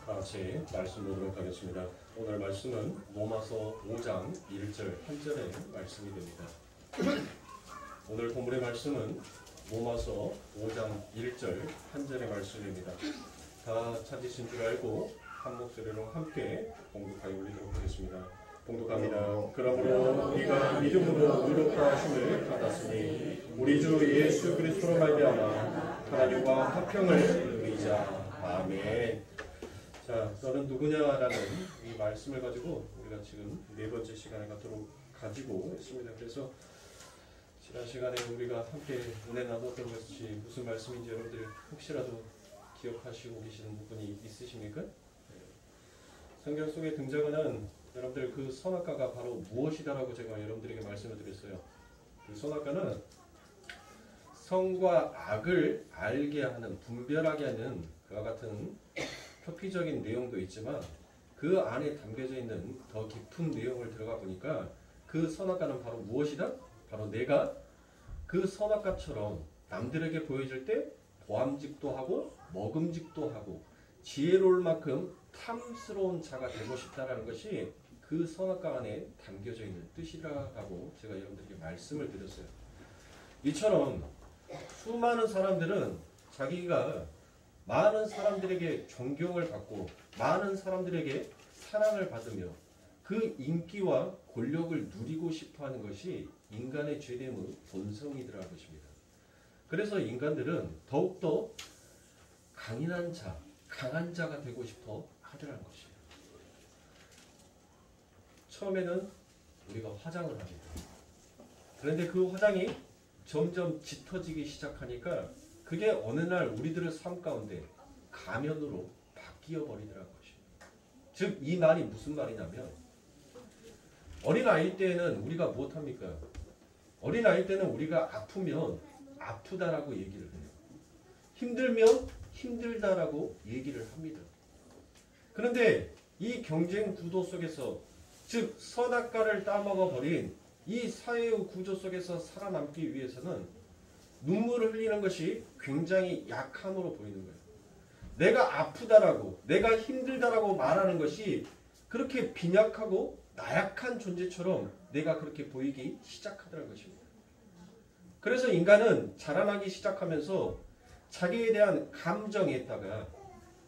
같이 말씀 보도록 하겠습니다. 오늘 말씀은 로마서 5장 1절 한절의 말씀이 됩니다. 오늘 본문의 말씀은 로마서 5장 1절 한절의 말씀입니다. 다 찾으신 줄 알고 한 목소리로 함께 봉독하여 올리도록 하겠습니다. 봉독합니다. 그러므로 우리가 믿음으로 의롭다 하심을 받았으니 우리 주 예수 그리스도로 말미암아 하나님과 화평을 누리자. 아멘. 자, 너는 누구냐라는 이 말씀을 가지고 우리가 지금 네 번째 시간에 가지고 있습니다. 그래서 지난 시간에 우리가 함께 은혜 나눴던 것이 무슨 말씀인지 여러분들 혹시라도 기억하시고 계시는 부분이 있으십니까? 성경 속에 등장하는 여러분들 그 선악과가 바로 무엇이다라고 제가 여러분들에게 말씀을 드렸어요. 그 선악과는 성과 악을 알게 하는, 분별하게 하는 그와 같은 표피적인 내용도 있지만 그 안에 담겨져 있는 더 깊은 내용을 들어가 보니까 그 선악과는 바로 무엇이다? 바로 내가 그 선악과처럼 남들에게 보여질 때 보암직도 하고 먹음직도 하고 지혜로울 만큼 탐스러운 자가 되고 싶다라는 것이 그 선악과 안에 담겨져 있는 뜻이라고 제가 여러분들에게 말씀을 드렸어요. 이처럼 수많은 사람들은 자기가 많은 사람들에게 존경을 받고 많은 사람들에게 사랑을 받으며 그 인기와 권력을 누리고 싶어하는 것이 인간의 죄됨의 본성이더라는 것입니다. 그래서 인간들은 더욱더 강인한 자, 강한 자가 되고 싶어 하더라는 것이에요. 처음에는 우리가 화장을 합니다. 그런데 그 화장이 점점 짙어지기 시작하니까 그게 어느 날 우리들의 삶 가운데 가면으로 바뀌어 버리더라는 것입니다. 즉 이 말이 무슨 말이냐면 어린아이 때는 우리가 무엇합니까? 어린아이 때는 우리가 아프면 아프다라고 얘기를 해요. 힘들면 힘들다라고 얘기를 합니다. 그런데 이 경쟁 구도 속에서 즉 선악과를 따먹어 버린 이 사회의 구조 속에서 살아남기 위해서는 눈물을 흘리는 것이 굉장히 약함으로 보이는 거예요. 내가 아프다라고, 내가 힘들다라고 말하는 것이 그렇게 빈약하고 나약한 존재처럼 내가 그렇게 보이기 시작하더라는 것입니다. 그래서 인간은 자라나기 시작하면서 자기에 대한 감정에다가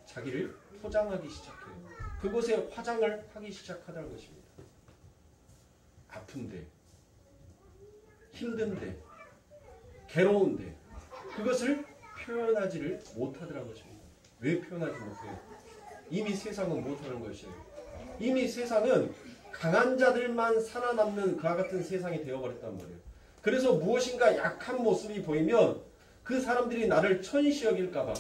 자기를 포장하기 시작해요. 그곳에 화장을 하기 시작하더라는 것입니다. 아픈데, 힘든데, 괴로운데 그것을 표현하지를 못하더라는 것입니다. 왜 표현하지 못해요? 이미 세상은 못하는 것이에요. 이미 세상은 강한 자들만 살아남는 그와 같은 세상이 되어버렸단 말이에요. 그래서 무엇인가 약한 모습이 보이면 그 사람들이 나를 천시 여길까봐,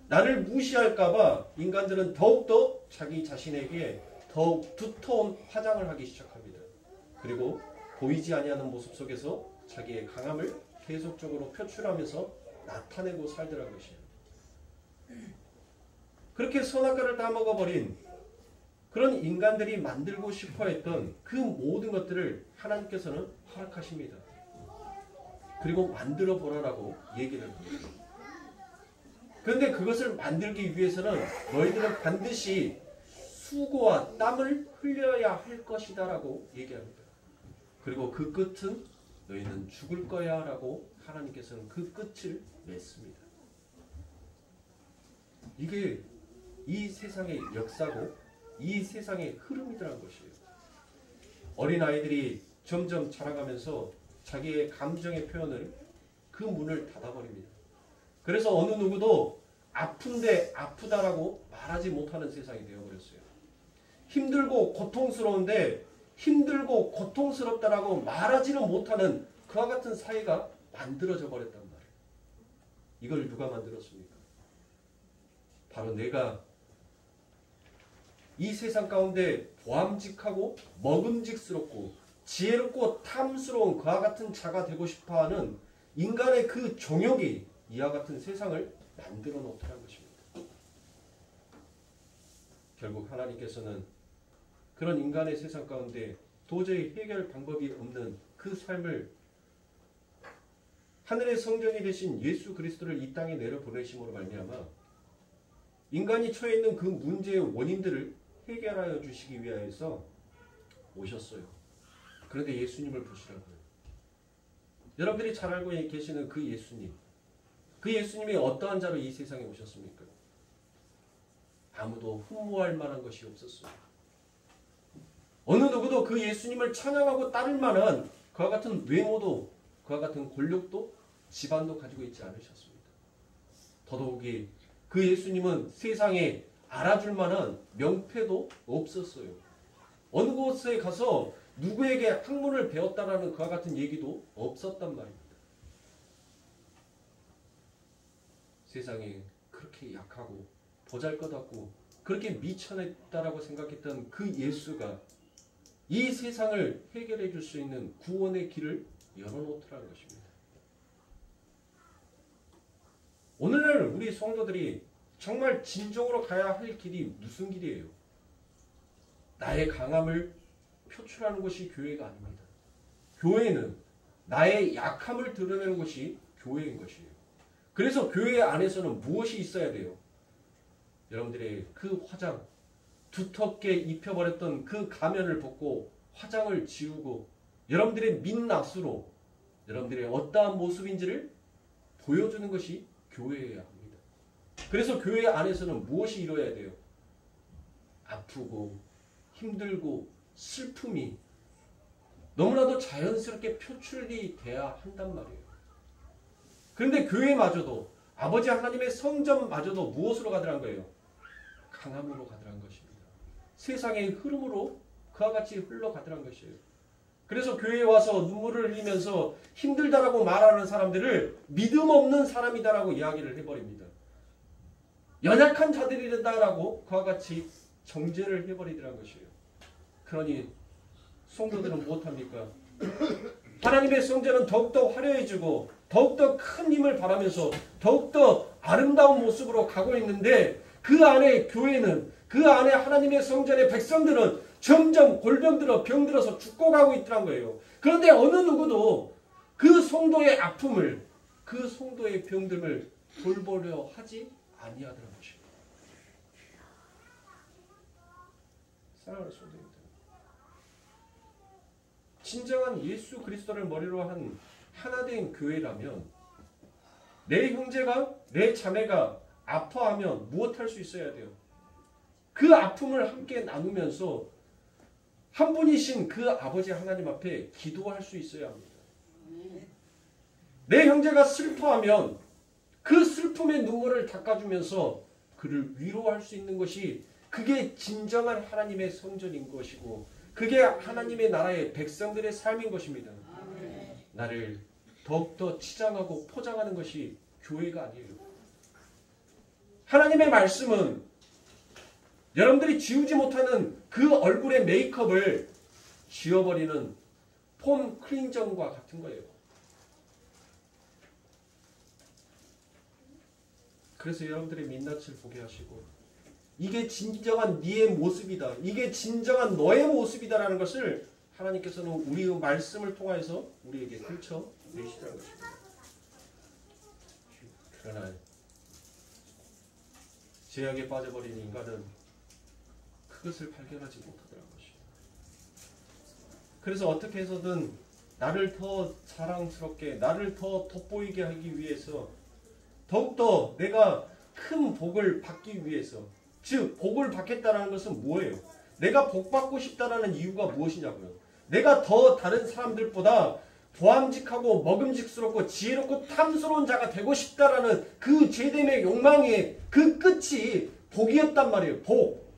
나를 무시할까봐 인간들은 더욱더 자기 자신에게 더욱 두터운 화장을 하기 시작합니다. 그리고 보이지 아니하는 모습 속에서 자기의 강함을 계속적으로 표출하면서 나타내고 살더라는 것이에요. 그렇게 선악과를 따먹어버린 그런 인간들이 만들고 싶어했던 그 모든 것들을 하나님께서는 허락하십니다. 그리고 만들어 보라라고 얘기를 합니다. 그런데 그것을 만들기 위해서는 너희들은 반드시 수고와 땀을 흘려야 할 것이다 라고 얘기합니다. 그리고 그 끝은 너희는 죽을 거야 라고 하나님께서는 그 끝을 맺습니다. 이게 이 세상의 역사고 이 세상의 흐름이라는 것이에요. 어린아이들이 점점 자라가면서 자기의 감정의 표현을 그 문을 닫아버립니다. 그래서 어느 누구도 아픈데 아프다라고 말하지 못하는 세상이 되어버렸어요. 힘들고 고통스러운데 힘들고 고통스럽다라고 말하지는 못하는 그와 같은 사회가 만들어져 버렸단 말이에요. 이걸 누가 만들었습니까? 바로 내가 이 세상 가운데 보암직하고 먹음직스럽고 지혜롭고 탐스러운 그와 같은 자가 되고 싶어하는 인간의 그 종욕이 이와 같은 세상을 만들어 놓더라는 것입니다. 결국 하나님께서는 그런 인간의 세상 가운데 도저히 해결 방법이 없는 그 삶을 하늘의 성전이 되신 예수 그리스도를 이 땅에 내려보내심으로 말미암아 인간이 처해 있는 그 문제의 원인들을 해결하여 주시기 위하여서 오셨어요. 그런데 예수님을 보시라고요. 여러분들이 잘 알고 계시는 그 예수님. 그 예수님이 어떠한 자로 이 세상에 오셨습니까? 아무도 흠모할 만한 것이 없었어요. 어느 누구도 그 예수님을 찬양하고 따를 만한 그와 같은 외모도 그와 같은 권력도 집안도 가지고 있지 않으셨습니다. 더더욱이 그 예수님은 세상에 알아줄 만한 명패도 없었어요. 어느 곳에 가서 누구에게 학문을 배웠다라는 그와 같은 얘기도 없었단 말입니다. 세상에 그렇게 약하고 보잘것없고 그렇게 미천했다라고 생각했던 그 예수가 이 세상을 해결해 줄 수 있는 구원의 길을 열어놓더라는 것입니다. 오늘날 우리 성도들이 정말 진정으로 가야 할 길이 무슨 길이에요? 나의 강함을 표출하는 것이 교회가 아닙니다. 교회는 나의 약함을 드러내는 것이 교회인 것이에요. 그래서 교회 안에서는 무엇이 있어야 돼요? 여러분들의 그 화장, 두텁게 입혀버렸던 그 가면을 벗고 화장을 지우고 여러분들의 민낯으로 여러분들의 어떠한 모습인지를 보여주는 것이 교회여야 합니다. 그래서 교회 안에서는 무엇이 이루어야 돼요? 아프고 힘들고 슬픔이 너무나도 자연스럽게 표출이 돼야 한단 말이에요. 그런데 교회마저도 아버지 하나님의 성전마저도 무엇으로 가더란 거예요? 강함으로 가더란 것입니다. 세상의 흐름으로 그와 같이 흘러가더란 것이에요. 그래서 교회에 와서 눈물을 흘리면서 힘들다라고 말하는 사람들을 믿음 없는 사람이다라고 이야기를 해버립니다. 연약한 자들이다라고 그와 같이 정죄를 해버리더란 것이에요. 그러니 성도들은 무엇합니까? 하나님의 성전은 더욱더 화려해지고 더욱더 큰 힘을 바라면서 더욱더 아름다운 모습으로 가고 있는데 그 안에 교회는 그 안에 하나님의 성전의 백성들은 점점 골병들어 병들어서 죽고 가고 있더란 거예요. 그런데 어느 누구도 그 성도의 아픔을 그 성도의 병듦을 돌보려 하지 아니하더란 것입니다. 사랑하는 성도입니다. 진정한 예수 그리스도를 머리로 한 하나된 교회라면 내 형제가 내 자매가 아파하면 무엇할 수 있어야 돼요? 그 아픔을 함께 나누면서 한 분이신 그 아버지 하나님 앞에 기도할 수 있어야 합니다. 내 형제가 슬퍼하면 그 슬픔의 눈물을 닦아주면서 그를 위로할 수 있는 것이 그게 진정한 하나님의 성전인 것이고 그게 하나님의 나라의 백성들의 삶인 것입니다. 나를 더욱더 치장하고 포장하는 것이 교회가 아니에요. 하나님의 말씀은 여러분들이 지우지 못하는 그 얼굴의 메이크업을 지워버리는 폼 클린저과 같은 거예요. 그래서 여러분들의 민낯을 보게 하시고 이게 진정한 네의 모습이다. 이게 진정한 너의 모습이다라는 것을 하나님께서는 우리의 말씀을 통해서 우리에게 펼쳐내시라는 것입니다. 그러나 죄악에 빠져버린 인간은 그것을 발견하지 못하더라는 것입니다. 그래서 어떻게 해서든 나를 더 자랑스럽게 나를 더 돋보이게 하기 위해서 더욱더 내가 큰 복을 받기 위해서 즉 복을 받겠다는 것은 뭐예요? 내가 복받고 싶다라는 이유가 무엇이냐고요? 내가 더 다른 사람들보다 보암직하고 먹음직스럽고 지혜롭고 탐스러운 자가 되고 싶다라는 그 죄됨의 욕망의 그 끝이 복이었단 말이에요. 복.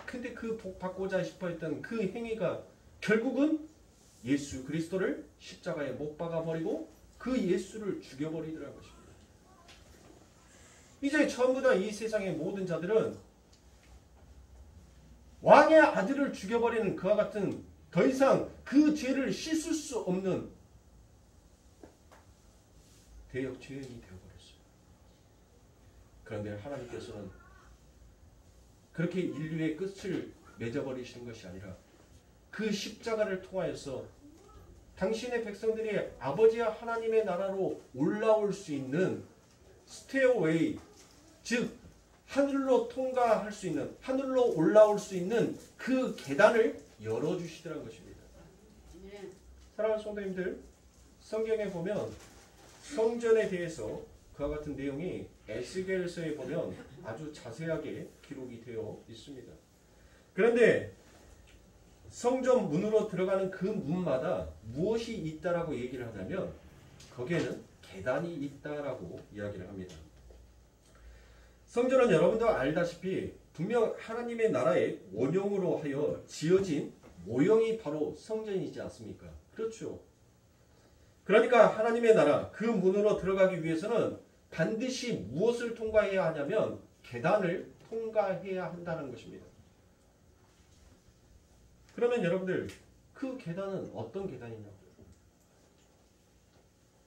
근데 그 복 받고자 싶어 했던 그 행위가 결국은 예수 그리스도를 십자가에 못 박아버리고 그 예수를 죽여버리더라는 것입니다. 이제 전부 다 이 세상의 모든 자들은 왕의 아들을 죽여버리는 그와 같은 더 이상 그 죄를 씻을 수 없는 대역 죄인이 되어버렸어요. 그런데 하나님께서는 그렇게 인류의 끝을 맺어버리시는 것이 아니라 그 십자가를 통하여서 당신의 백성들이 아버지와 하나님의 나라로 올라올 수 있는 스테어웨이, 즉 하늘로 통과할 수 있는, 하늘로 올라올 수 있는 그 계단을 열어주시더란 것입니다. 사랑하는 성도님들, 성경에 보면 성전에 대해서 그와 같은 내용이 에스겔서에 보면 아주 자세하게 기록이 되어 있습니다. 그런데 성전 문으로 들어가는 그 문마다 무엇이 있다라고 얘기를 하냐면 거기에는 계단이 있다라고 이야기를 합니다. 성전은 여러분도 알다시피 분명 하나님의 나라의 원형으로 하여 지어진 모형이 바로 성전이지 않습니까? 그렇죠. 그러니까 하나님의 나라 그 문으로 들어가기 위해서는 반드시 무엇을 통과해야 하냐면 계단을 통과해야 한다는 것입니다. 그러면 여러분들 그 계단은 어떤 계단이냐고요?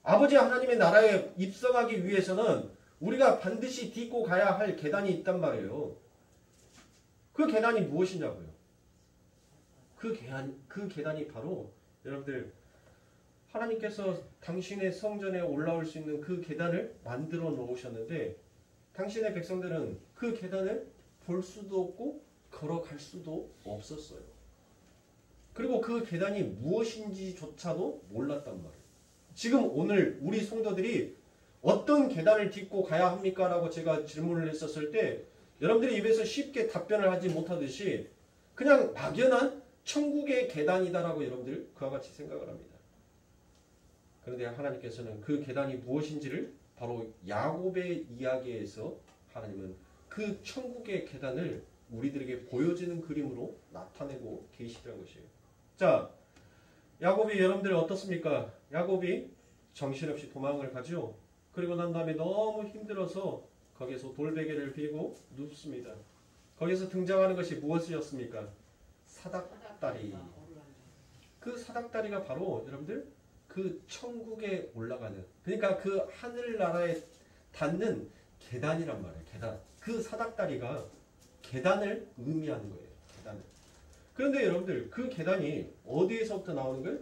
아버지 하나님의 나라에 입성하기 위해서는 우리가 반드시 딛고 가야 할 계단이 있단 말이에요. 그 계단이 무엇이냐고요? 그 계단이 바로 여러분들 하나님께서 당신의 성전에 올라올 수 있는 그 계단을 만들어 놓으셨는데 당신의 백성들은 그 계단을 볼 수도 없고 걸어갈 수도 없었어요. 그리고 그 계단이 무엇인지조차도 몰랐단 말이에요. 지금 오늘 우리 성도들이 어떤 계단을 딛고 가야 합니까? 라고 제가 질문을 했었을 때 여러분들이 입에서 쉽게 답변을 하지 못하듯이 그냥 막연한 천국의 계단이다라고 여러분들 그와 같이 생각을 합니다. 그런데 하나님께서는 그 계단이 무엇인지를 바로 야곱의 이야기에서 하나님은 그 천국의 계단을 우리들에게 보여지는 그림으로 나타내고 계시더라는 것이에요. 자, 야곱이 여러분들 어떻습니까? 야곱이 정신없이 도망을 가죠. 그리고 난 다음에 너무 힘들어서 거기서 돌베개를 빌고 눕습니다. 거기서 등장하는 것이 무엇이었습니까? 사닥다리. 그 사닥다리가 바로 여러분들 그 천국에 올라가는, 그러니까 그 하늘나라에 닿는 계단이란 말이에요. 계단. 그 사닥다리가 계단을 의미하는 거예요. 계단을. 그런데 여러분들 그 계단이 어디에서부터 나오는 거예요?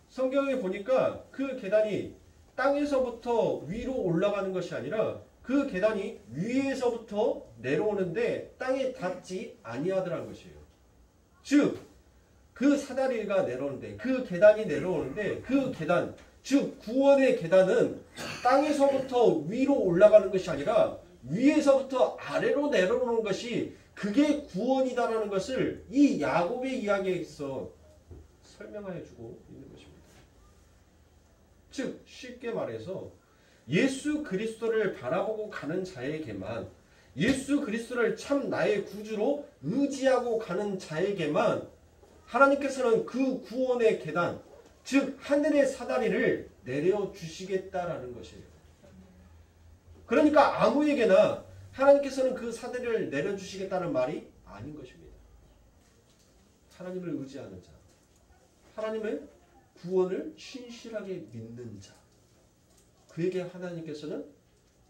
성경에 보니까 그 계단이 땅에서부터 위로 올라가는 것이 아니라 그 계단이 위에서부터 내려오는데 땅에 닿지 아니하더라는 것이에요. 즉 그 사다리가 내려오는데 그 계단이 내려오는데 그 계단, 즉 구원의 계단은 땅에서부터 위로 올라가는 것이 아니라 위에서부터 아래로 내려오는 것이 그게 구원이다라는 것을 이 야곱의 이야기에서 설명하여 주고 있는 것입니다. 즉 쉽게 말해서 예수 그리스도를 바라보고 가는 자에게만, 예수 그리스도를 참 나의 구주로 의지하고 가는 자에게만 하나님께서는 그 구원의 계단, 즉 하늘의 사다리를 내려주시겠다라는 것이에요. 그러니까 아무에게나 하나님께서는 그 사다리를 내려주시겠다는 말이 아닌 것입니다. 하나님을 의지하는 자, 하나님의 구원을 신실하게 믿는 자, 그에게 하나님께서는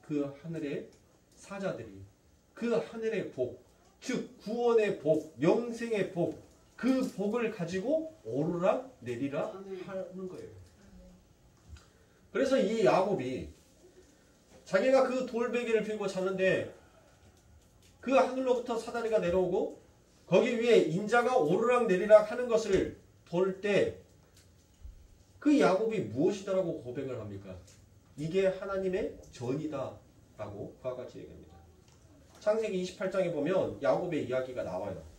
그 하늘의 사자들이 그 하늘의 복, 즉 구원의 복, 영생의 복, 그 복을 가지고 오르락 내리락 하는 거예요. 그래서 이 야곱이 자기가 그 돌베개를 들고 자는데 그 하늘로부터 사다리가 내려오고 거기 위에 인자가 오르락 내리락 하는 것을 볼 때 그 야곱이 무엇이다라고 고백을 합니까? 이게 하나님의 전이다 라고 그와 같이 얘기합니다. 창세기 28장에 보면 야곱의 이야기가 나와요.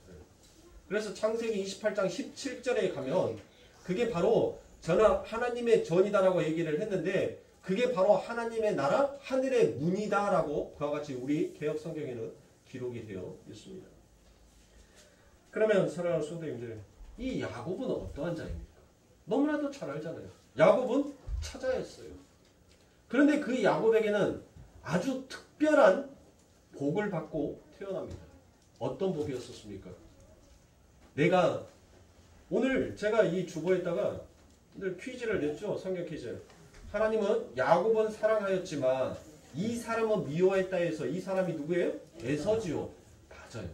그래서 창세기 28장 17절에 가면 그게 바로 저는 하나님의 전이다라고 얘기를 했는데 그게 바로 하나님의 나라 하늘의 문이다라고 그와 같이 우리 개역 성경에는 기록이 되어 있습니다. 그러면 사랑하는 성도님들, 이 야곱은 어떠한 자입니까? 너무나도 잘 알잖아요. 야곱은 차자였어요. 그런데 그 야곱에게는 아주 특별한 복을 받고 태어납니다. 어떤 복이었습니까? 내가 오늘 제가 이 주보에다가 오늘 퀴즈를 냈죠. 성경 퀴즈. 하나님은 야곱은 사랑하였지만 이 사람은 미워했다 해서 이 사람이 누구예요? 에서지요. 맞아요.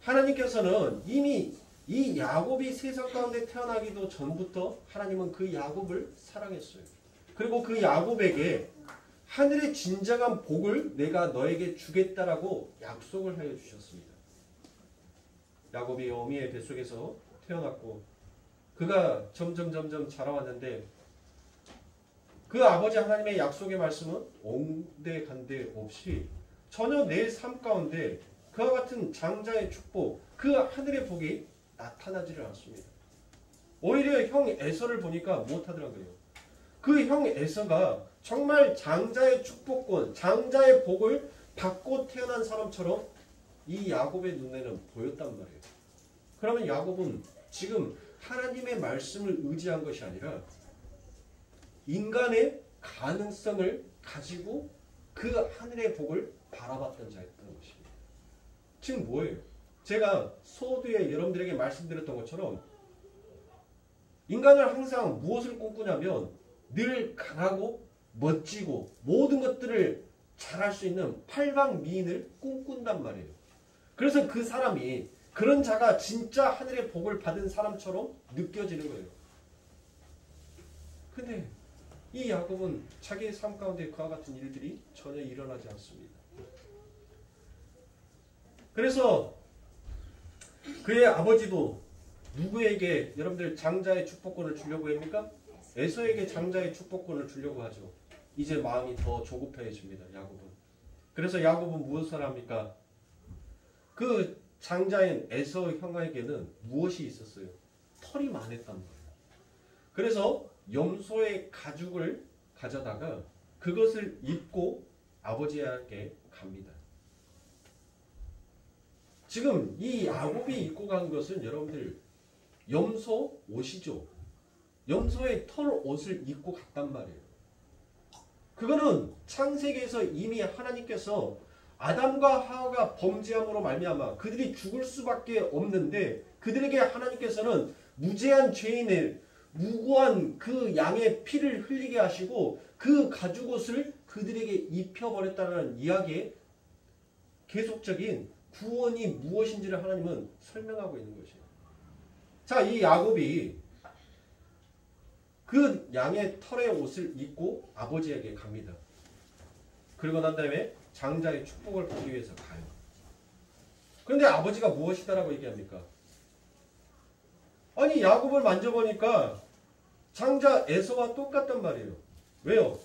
하나님께서는 이미 이 야곱이 세상 가운데 태어나기도 전부터 하나님은 그 야곱을 사랑했어요. 그리고 그 야곱에게 하늘의 진정한 복을 내가 너에게 주겠다라고 약속을 하여 주셨습니다. 야곱이 어미의 뱃속에서 태어났고 그가 점점 자라왔는데 그 아버지 하나님의 약속의 말씀은 온데간데 없이 전혀 내 삶 가운데 그와 같은 장자의 축복, 그 하늘의 복이 나타나지를 않습니다. 오히려 형 에서를 보니까 못하더라고요. 그 형 에서가 정말 장자의 축복권, 장자의 복을 받고 태어난 사람처럼 이 야곱의 눈에는 보였단 말이에요. 그러면 야곱은 지금 하나님의 말씀을 의지한 것이 아니라 인간의 가능성을 가지고 그 하늘의 복을 바라봤던 자였던 것입니다. 지금 뭐예요? 제가 소두에 여러분들에게 말씀드렸던 것처럼 인간은 항상 무엇을 꿈꾸냐면 늘 강하고 멋지고 모든 것들을 잘할 수 있는 팔방미인을 꿈꾼단 말이에요. 그래서 그 사람이 그런 자가 진짜 하늘의 복을 받은 사람처럼 느껴지는 거예요. 근데 이 야곱은 자기의 삶 가운데 그와 같은 일들이 전혀 일어나지 않습니다. 그래서 그의 아버지도 누구에게 여러분들 장자의 축복권을 주려고 합니까? 에서에게 장자의 축복권을 주려고 하죠. 이제 마음이 더 조급해집니다. 야곱은. 그래서 야곱은 무엇을 합니까? 그 장자인 에서 형에게는 무엇이 있었어요? 털이 많았단 말이에요. 그래서 염소의 가죽을 가져다가 그것을 입고 아버지에게 갑니다. 지금 이 야곱이 입고 간 것은 여러분들 염소 옷이죠. 염소의 털 옷을 입고 갔단 말이에요. 그거는 창세기에서 이미 하나님께서 아담과 하와가 범죄함으로 말미암아 그들이 죽을 수밖에 없는데 그들에게 하나님께서는 무죄한 죄인을 무고한 그 양의 피를 흘리게 하시고 그 가죽옷을 그들에게 입혀버렸다는 이야기의 계속적인 구원이 무엇인지를 하나님은 설명하고 있는 것이에요. 자, 이 야곱이 그 양의 털의 옷을 입고 아버지에게 갑니다. 그리고 난 다음에 장자의 축복을 받기 위해서 가요. 그런데 아버지가 무엇이다라고 얘기합니까? 아니 야곱을 만져보니까 장자 에서와 똑같단 말이에요. 왜요?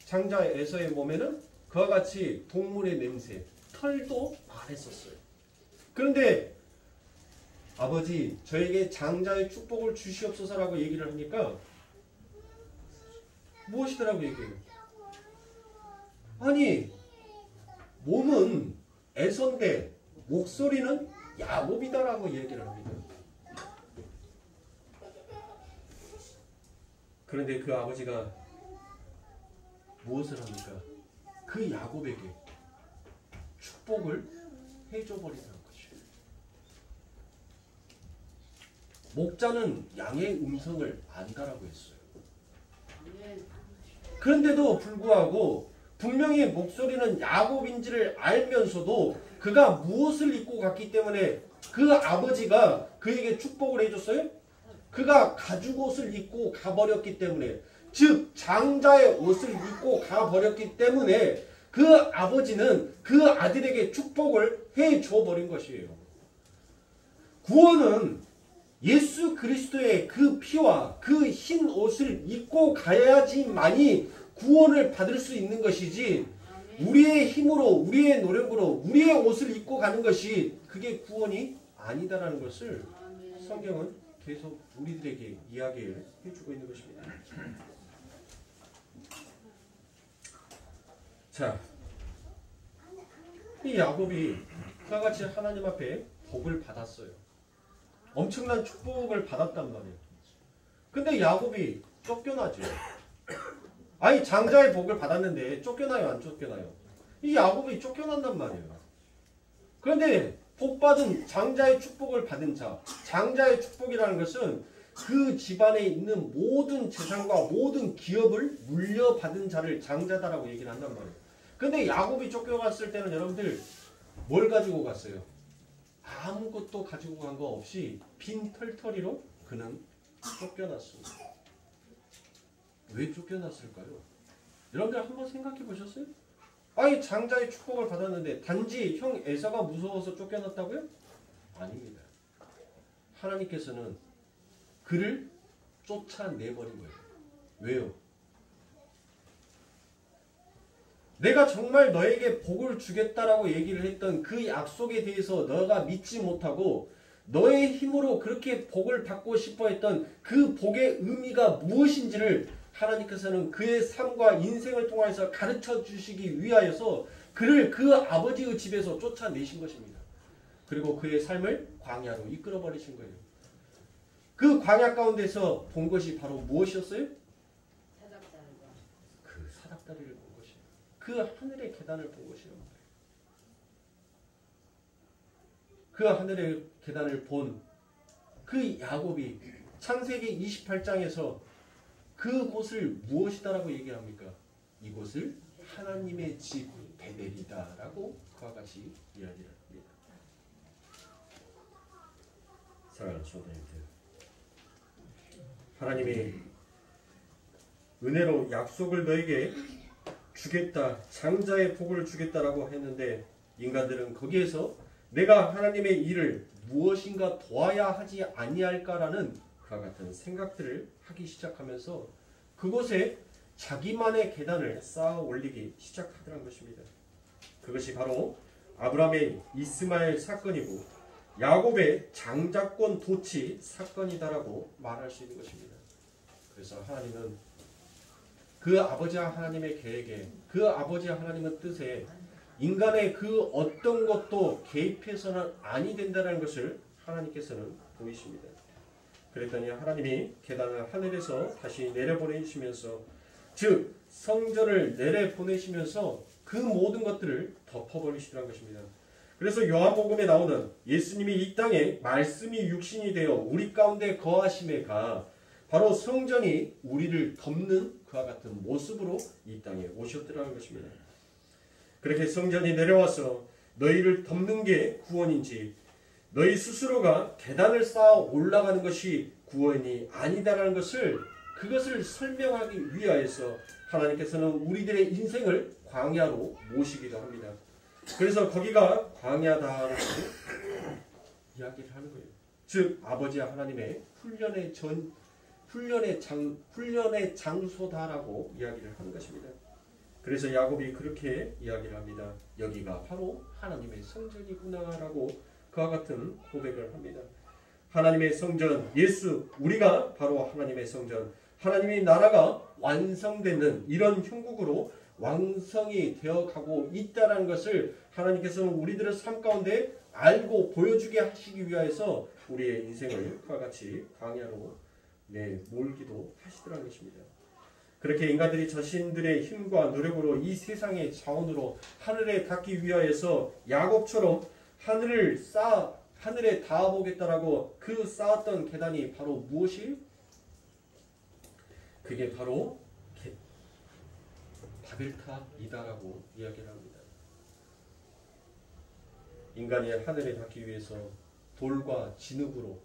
장자 에서의 몸에는 그와 같이 동물의 냄새, 털도 많았었어요. 그런데 아버지 저에게 장자의 축복을 주시옵소서라고 얘기를 하니까 무엇이더라고 얘기해요. 아니 몸은 에서인데 목소리는 야곱이다라고 얘기를 합니다. 그런데 그 아버지가 무엇을 합니까? 그 야곱에게 축복을 해줘버리는 것이에요. 목자는 양의 음성을 안다라고 했어요. 그런데도 불구하고 분명히 목소리는 야곱인지를 알면서도 그가 무엇을 입고 갔기 때문에 그 아버지가 그에게 축복을 해줬어요? 그가 가죽옷을 입고 가버렸기 때문에, 즉 장자의 옷을 입고 가버렸기 때문에 그 아버지는 그 아들에게 축복을 해줘버린 것이에요. 구원은 예수 그리스도의 그 피와 그 흰 옷을 입고 가야지만이 구원을 받을 수 있는 것이지, 우리의 힘으로 우리의 노력으로 우리의 옷을 입고 가는 것이 그게 구원이 아니다라는 것을 성경은 계속 우리들에게 이야기를 해주고 있는 것입니다. 자, 이 야곱이 그와 같이 하나님 앞에 복을 받았어요. 엄청난 축복을 받았단 말이에요. 근데 야곱이 쫓겨나죠. 아니 장자의 복을 받았는데 쫓겨나요 안 쫓겨나요? 이 야곱이 쫓겨난단 말이에요. 그런데 복받은 장자의 축복을 받은 자, 장자의 축복이라는 것은 그 집안에 있는 모든 재산과 모든 기업을 물려받은 자를 장자다라고 얘기를 한단 말이에요. 근데 야곱이 쫓겨갔을 때는 여러분들 뭘 가지고 갔어요? 아무것도 가지고 간 거 없이 빈 털터리로 그는 쫓겨났습니다. 왜 쫓겨났을까요? 여러분들 한번 생각해 보셨어요? 아니 장자의 축복을 받았는데 단지 형 에서가 무서워서 쫓겨났다고요? 아닙니다. 하나님께서는 그를 쫓아내버린 거예요. 왜요? 내가 정말 너에게 복을 주겠다라고 얘기를 했던 그 약속에 대해서 너가 믿지 못하고 너의 힘으로 그렇게 복을 받고 싶어 했던 그 복의 의미가 무엇인지를 하나님께서는 그의 삶과 인생을 통해서 가르쳐 주시기 위하여서 그를 그 아버지의 집에서 쫓아내신 것입니다. 그리고 그의 삶을 광야로 이끌어 버리신 거예요. 그 광야 가운데서 본 것이 바로 무엇이었어요? 그 사닥다리를 본 것이에요. 그 하늘의 계단을 본 것이에요. 그 하늘의 계단을 본 그 야곱이 창세기 28장에서 그곳을 무엇이다라고 얘기합니까? 이곳을 하나님의 집 베델이다라고 그와 같이 이야기를 합니다. 사랑하는 성도님들, 하나님이 은혜로 약속을 너에게 주겠다, 장자의 복을 주겠다라고 했는데 인간들은 거기에서 내가 하나님의 일을 무엇인가 도와야 하지 아니할까라는 그와 같은 생각들을 하기 시작하면서 그곳에 자기만의 계단을 쌓아 올리기 시작하더란 것입니다. 그것이 바로 아브라함의 이스마엘 사건이고 야곱의 장자권 도치 사건이다라고 말할 수 있는 것입니다. 그래서 하나님은 그 아버지와 하나님의 계획에, 그 아버지와 하나님의 뜻에 인간의 그 어떤 것도 개입해서는 아니 된다는 것을 하나님께서는 보이십니다. 그랬더니 하나님이 계단을 하늘에서 다시 내려보내시면서, 즉 성전을 내려보내시면서 그 모든 것들을 덮어버리시더란 것입니다. 그래서 요한복음에 나오는 예수님이 이 땅에 말씀이 육신이 되어 우리 가운데 거하심에가 바로 성전이 우리를 덮는 그와 같은 모습으로 이 땅에 오셨더라는 것입니다. 그렇게 성전이 내려와서 너희를 덮는 게 구원인지 너희 스스로가 계단을 쌓아 올라가는 것이 구원이 아니다라는 것을, 그것을 설명하기 위하여서 하나님께서는 우리들의 인생을 광야로 모시기도 합니다. 그래서 거기가 광야다라고 이야기를 하는 거예요. 즉 아버지와 하나님의 훈련의 장소다라고 이야기를 하는 것입니다. 그래서 야곱이 그렇게 이야기를 합니다. 여기가 바로 하나님의 성전이구나라고 그와 같은 고백을 합니다. 하나님의 성전, 예수, 우리가 바로 하나님의 성전, 하나님의 나라가 완성되는 이런 형국으로 완성이 되어가고 있다는 것을 하나님께서는 우리들의 삶 가운데 알고 보여주게 하시기 위하여서 우리의 인생을 그와 같이 광야로 몰기도 하시더라는 것입니다. 그렇게 인간들이 자신들의 힘과 노력으로 이 세상의 자원으로 하늘에 닿기 위하여서 야곱처럼 하늘에 닿아보겠다라고 그 쌓았던 계단이 바로 무엇이? 그게 바로 바벨탑이다라고 이야기를 합니다. 인간이 하늘에 닿기 위해서 돌과 진흙으로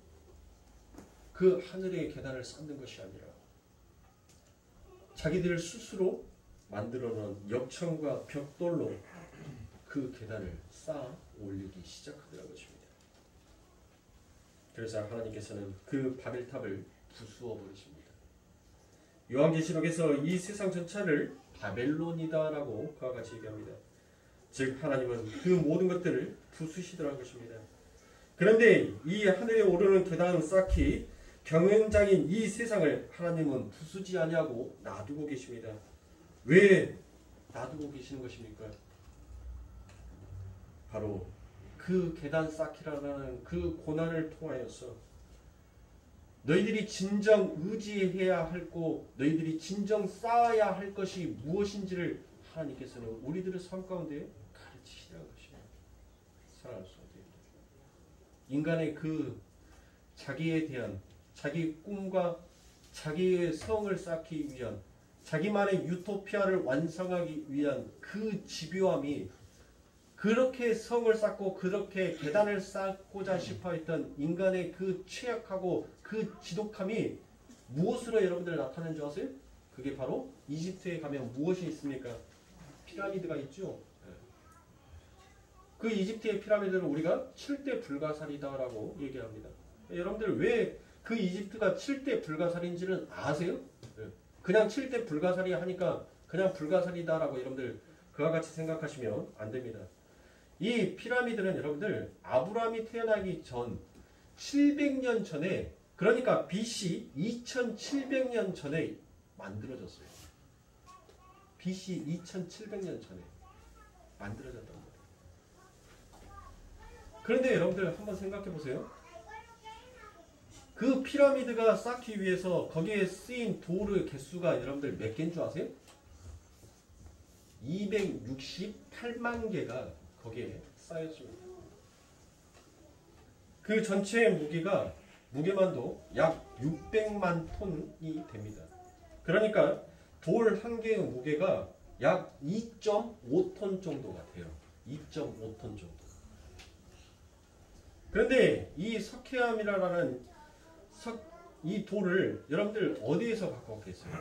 그 하늘의 계단을 쌓는 것이 아니라 자기들 스스로 만들어놓은 역청과 벽돌로 그 계단을 쌓아 올리기 시작하더라는 것입니다. 그래서 하나님께서는 그 바벨탑을 부수어 버리십니다. 요한계시록에서 이 세상 전체를 바벨론이다라고 그와 같이 얘기합니다. 즉 하나님은 그 모든 것들을 부수시더라는 것입니다. 그런데 이 하늘에 오르는 계단을 쌓기 경연장인 이 세상을 하나님은 부수지 아니하고 놔두고 계십니다. 왜 놔두고 계시는 것입니까? 바로 그 계단 쌓기라는 그 고난을 통하여서 너희들이 진정 의지해야 할 것, 너희들이 진정 쌓아야 할 것이 무엇인지를 하나님께서는 우리들의 삶 가운데 가르치시라는 것입니다. 사랑하는 성도님들, 인간의 그 자기에 대한 자기 꿈과 자기의 성을 쌓기 위한 자기만의 유토피아를 완성하기 위한 그 집요함이, 그렇게 성을 쌓고 그렇게 계단을 쌓고자 싶어했던 인간의 그 취약하고 그 지독함이 무엇으로 여러분들 나타나는 줄 아세요? 그게 바로 이집트에 가면 무엇이 있습니까? 피라미드가 있죠. 그 이집트의 피라미드를 우리가 7대 불가사리다라고 얘기합니다. 여러분들 왜 그 이집트가 7대 불가사리인지는 아세요? 그냥 7대 불가사리 하니까 그냥 불가사리다라고 여러분들 그와 같이 생각하시면 안 됩니다. 이 피라미드는 여러분들 아브라함이 태어나기 전 700년 전에, 그러니까 BC 2700년 전에 만들어졌어요. BC 2700년 전에 만들어졌단 말이에요. 그런데 여러분들 한번 생각해 보세요. 그 피라미드가 쌓기 위해서 거기에 쓰인 돌의 개수가 여러분들 몇 개인 줄 아세요? 268만 개가 거기에 쌓였습니다. 그 전체의 무게만도 약 600만 톤이 됩니다. 그러니까 돌 한 개의 무게가 약 2.5톤 정도가 돼요. 2.5톤 정도. 그런데 이 석회암이라는 이 돌을 여러분들 어디에서 갖고 왔겠어요?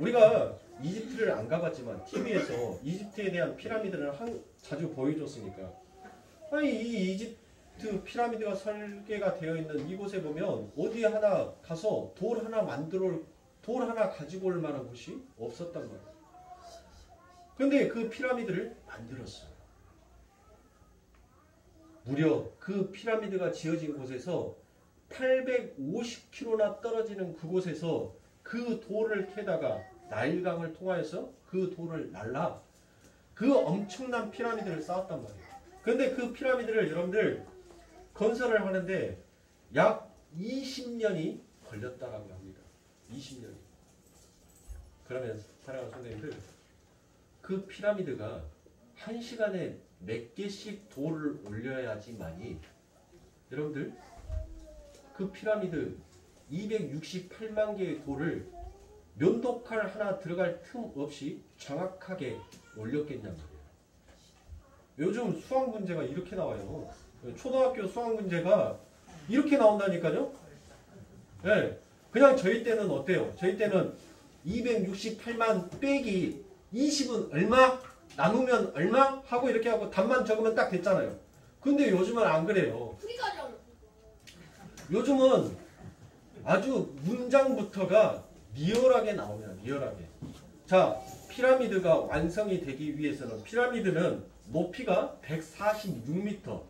우리가 이집트를 안 가봤지만 TV에서 이집트에 대한 피라미드를 자주 보여줬으니까, 아니 이 이집트 피라미드가 설계가 되어 있는 이곳에 보면 어디 하나 가서 돌 하나 가지고 올 만한 곳이 없었단 말이에요. 그런데 그 피라미드를 만들었어요. 무려 그 피라미드가 지어진 곳에서 850km나 떨어지는 그곳에서 그 돌을 캐다가 나일강을 통하여서 그 돌을 날라 그 엄청난 피라미드를 쌓았단 말이에요. 그런데 그 피라미드를 여러분들 건설을 하는데 약 20년이 걸렸다라고 합니다. 20년이. 그러면 사랑하는 선생님들, 그 피라미드가 한 시간에 몇 개씩 돌을 올려야지만이 여러분들 그 피라미드 268만 개의 돌을 면도칼 하나 들어갈 틈 없이 정확하게 올렸겠냔 말이에요. 요즘 수학 문제가 이렇게 나와요. 초등학교 수학 문제가 이렇게 나온다니까요. 네. 그냥 저희 때는 어때요? 저희 때는 268만 빼기 20은 얼마? 나누면 얼마? 하고 이렇게 하고 답만 적으면 딱 됐잖아요. 근데 요즘은 안 그래요. 요즘은 아주 문장부터가 리얼하게 나옵니다. 리얼하게. 자, 피라미드가 완성이 되기 위해서는, 피라미드는 높이가 146m,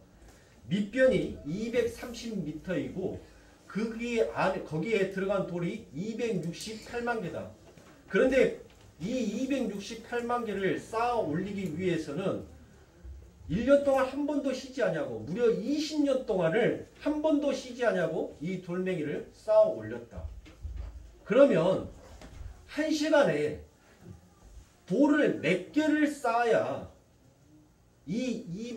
밑변이 230m이고 거기에 들어간 돌이 268만 개다. 그런데 이 268만 개를 쌓아 올리기 위해서는 1년 동안 한 번도 쉬지 않냐고, 무려 20년 동안을 한 번도 쉬지 않냐고 이 돌멩이를 쌓아 올렸다. 그러면 한 시간에 돌을 몇 개를 쌓아야 이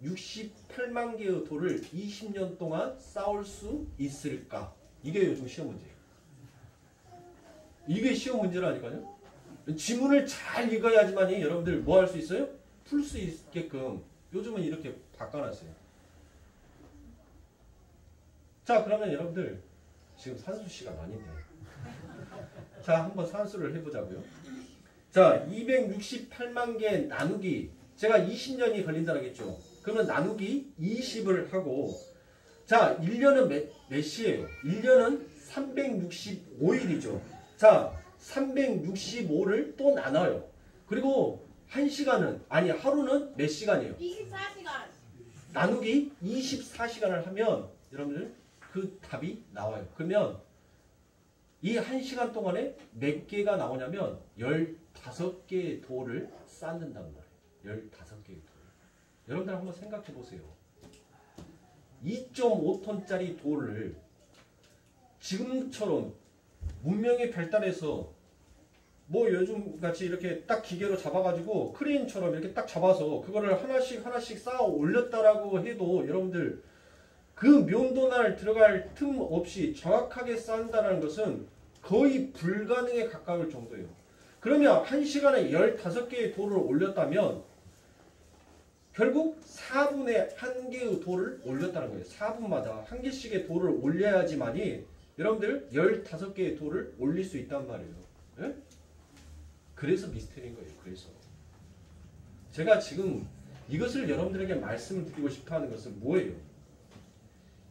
268만 개의 돌을 20년 동안 쌓을 수 있을까? 이게 요즘 시험 문제예요. 이게 시험 문제라니까요. 지문을 잘 읽어야지만이 여러분들 뭐 할 수 있어요? 풀 수 있게끔 요즘은 이렇게 바꿔놨어요. 자, 그러면 여러분들 지금 산수 시간 아닌데, 자, 한번 산수를 해보자고요. 자, 268만 개 나누기, 제가 20년이 걸린다고 했죠. 그러면 나누기 20을 하고, 자, 1년은 몇 시예요? 1년은 365일이죠. 자, 365를 또 나눠요. 그리고 하루는 몇 시간이에요? 24시간. 나누기 24시간을 하면 여러분들 그 답이 나와요. 그러면 이 1시간 동안에 몇 개가 나오냐면 15개의 돌을 쌓는단 말이에요. 15개의 돌. 여러분들 한번 생각해 보세요. 2.5톤짜리 돌을 지금처럼 문명이 발달해서 뭐 요즘 같이 이렇게 딱 기계로 잡아가지고 크레인처럼 이렇게 딱 잡아서 그거를 하나씩 쌓아 올렸다라고 해도 여러분들 그 면도날 들어갈 틈 없이 정확하게 쌓는다는 것은 거의 불가능에 가까울 정도예요. 그러면 한 시간에 15개의 돌을 올렸다면 결국 4분의 1개의 돌을 올렸다는 거예요. 4분마다 1개씩의 돌을 올려야지만이 여러분들 15개의 돌을 올릴 수 있단 말이에요. 예? 그래서 미스테리인 거예요. 그래서 제가 지금 이것을 여러분들에게 말씀을 드리고 싶어하는 것은 뭐예요?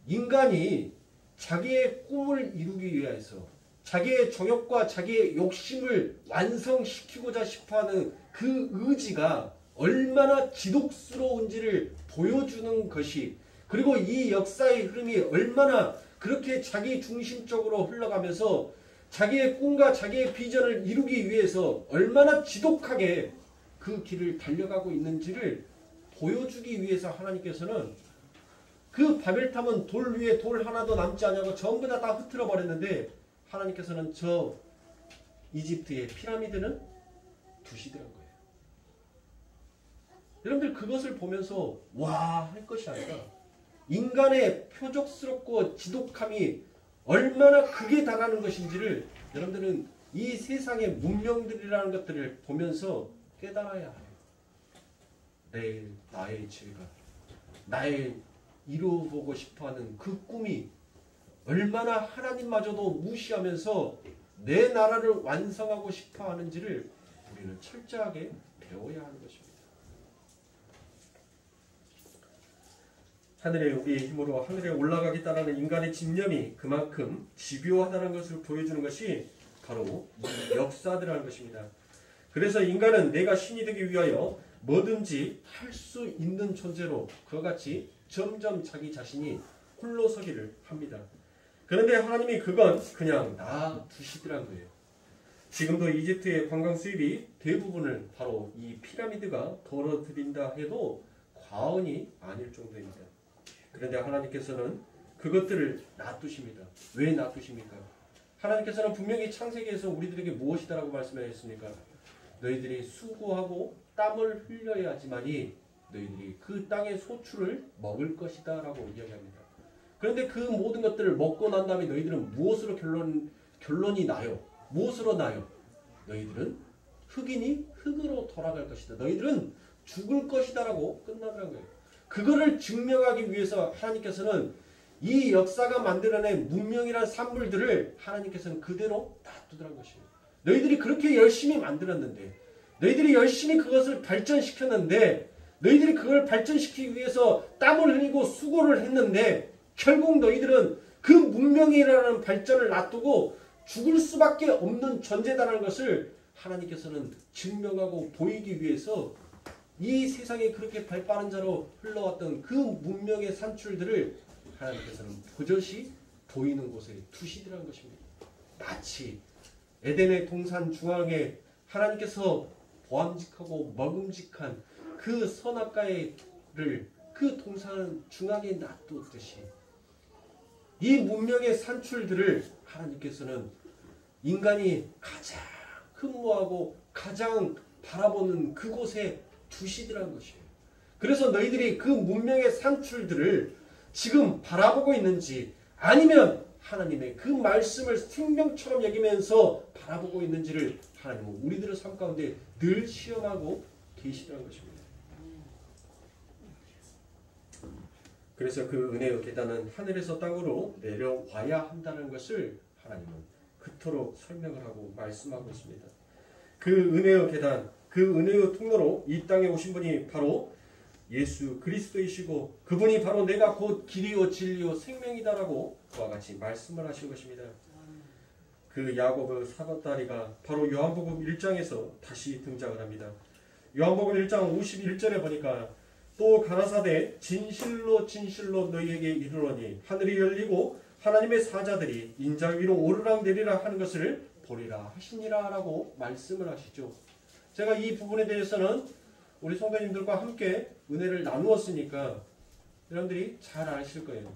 인간이 자기의 꿈을 이루기 위해서 자기의 정욕과 자기의 욕심을 완성시키고자 싶어하는 그 의지가 얼마나 지독스러운지를 보여주는 것이, 그리고 이 역사의 흐름이 얼마나 그렇게 자기 중심적으로 흘러가면서 자기의 꿈과 자기의 비전을 이루기 위해서 얼마나 지독하게 그 길을 달려가고 있는지를 보여주기 위해서 하나님께서는 그 바벨탑은 돌 위에 돌 하나도 남지 않냐고 전부 다 흩어져 버렸는데, 하나님께서는 저 이집트의 피라미드는 두시더란 거예요. 여러분들 그것을 보면서 와 할 것이 아니라 인간의 표적스럽고 지독함이 얼마나 극에 달하는 것인지를 여러분들은 이 세상의 문명들이라는 것들을 보면서 깨달아야 해요. 내일 나의 죄가, 나의 이루어보고 싶어하는 그 꿈이 얼마나 하나님마저도 무시하면서 내 나라를 완성하고 싶어하는지를 우리는 철저하게 배워야 하는 것입니다. 하늘에 우리의 힘으로 하늘에 올라가겠다는 인간의 집념이 그만큼 집요하다는 것을 보여주는 것이 바로 이 역사들이라는 것입니다. 그래서 인간은 내가 신이 되기 위하여 뭐든지 할 수 있는 존재로 그와 같이 점점 자기 자신이 홀로 서기를 합니다. 그런데 하나님이 그건 그냥 놔두시더란 거예요. 지금도 이집트의 관광 수입이 대부분을 바로 이 피라미드가 벌어들인다 해도 과언이 아닐 정도입니다. 그런데 하나님께서는 그것들을 놔두십니다. 왜 놔두십니까? 하나님께서는 분명히 창세기에서 우리들에게 무엇이다라고 말씀하셨습니까? 너희들이 수고하고 땀을 흘려야지만이 너희들이 그 땅의 소출을 먹을 것이다 라고 이야기합니다. 그런데 그 모든 것들을 먹고 난 다음에 너희들은 무엇으로 결론이 나요? 무엇으로 나요? 너희들은 흑이니 흑으로 돌아갈 것이다. 너희들은 죽을 것이다 라고 끝나더란 거예요. 그거를 증명하기 위해서 하나님께서는 이 역사가 만들어낸 문명이라는 산물들을 하나님께서는 그대로 놔두더란 것이에요. 너희들이 그렇게 열심히 만들었는데, 너희들이 열심히 그것을 발전시켰는데, 너희들이 그걸 발전시키기 위해서 땀을 흘리고 수고를 했는데 결국 너희들은 그 문명이라는 발전을 놔두고 죽을 수밖에 없는 존재다라는 것을 하나님께서는 증명하고 보이기 위해서 이 세상에 그렇게 발빠른 자로 흘러왔던 그 문명의 산출들을 하나님께서는 버젓이 보이는 곳에 두시더라는 것입니다. 마치 에덴의 동산 중앙에 하나님께서 보암직하고 먹음직한 그 선악과를 그 동산 중앙에 놔두었듯이 이 문명의 산출들을 하나님께서는 인간이 가장 흠모하고 가장 바라보는 그곳에 두시더라는 것이에요. 그래서 너희들이 그 문명의 산출들을 지금 바라보고 있는지 아니면 하나님의 그 말씀을 생명처럼 여기면서 바라보고 있는지를 하나님은 우리들의 삶 가운데 늘 시험하고 계시더라는 것입니다. 그래서 그 은혜의 계단은 하늘에서 땅으로 내려와야 한다는 것을 하나님은 그토록 설명을 하고 말씀하고 있습니다. 그 은혜의 계단, 그 은혜의 통로로 이 땅에 오신 분이 바로 예수 그리스도이시고 그분이 바로 내가 곧 길이요 진리요 생명이다라고 그와 같이 말씀을 하신 것입니다. 그 야고보 사도다리가 바로 요한복음 1장에서 다시 등장을 합니다. 요한복음 1장 51절에 보니까 또 가라사대 진실로 진실로 너희에게 이르노니 하늘이 열리고 하나님의 사자들이 인자 위로 오르락내리락 하는 것을 보리라 하시니라 라고 말씀을 하시죠. 제가 이 부분에 대해서는 우리 성도님들과 함께 은혜를 나누었으니까 여러분들이 잘 아실 거예요.